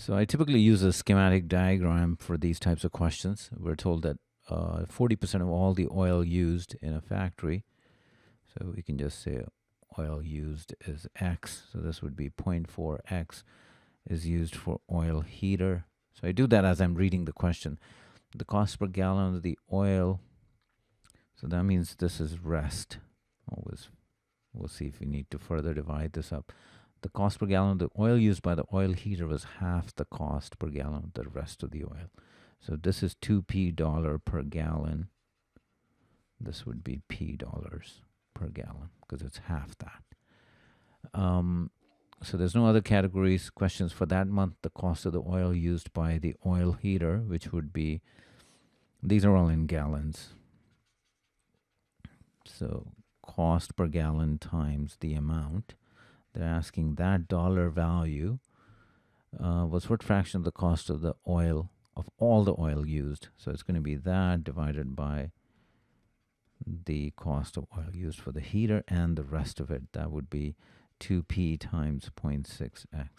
So I typically use a schematic diagram for these types of questions. We're told that 40% of all the oil used in a factory, so we can just say oil used is X. So this would be 0.4X is used for oil heater. So I do that as I'm reading the question. The cost per gallon of the oil, so that means this is rest. Always, we'll see if we need to further divide this up. The cost per gallon of the oil used by the oil heater was half the cost per gallon of the rest of the oil. So this is 2p dollar per gallon. This would be p dollars per gallon because it's half that. So there's no other categories. Questions for that month. The cost of the oil used by the oil heater, which would be, these are all in gallons. So cost per gallon times the amount. They're asking that dollar value was what fraction of the cost of the oil, of all the oil used. So it's going to be that divided by the cost of oil used for the heater and the rest of it. That would be 2p times 0.6x.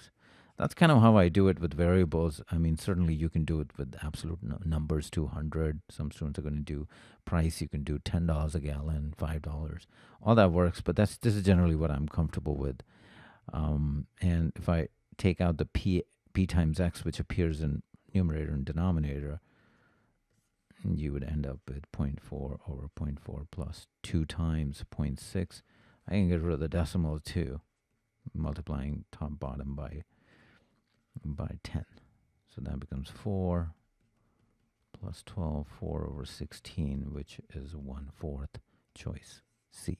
That's kind of how I do it with variables. I mean, certainly you can do it with absolute numbers, 200. Some students are going to do price. You can do $10 a gallon, $5. All that works, but this is generally what I'm comfortable with. And if I take out the p times x, which appears in numerator and denominator, you would end up with 0.4 over 0.4 plus 2 times 0.6. I can get rid of the decimal too, multiplying top bottom by 10. So that becomes 4 plus 12, 4 over 16, which is 1/4, choice C.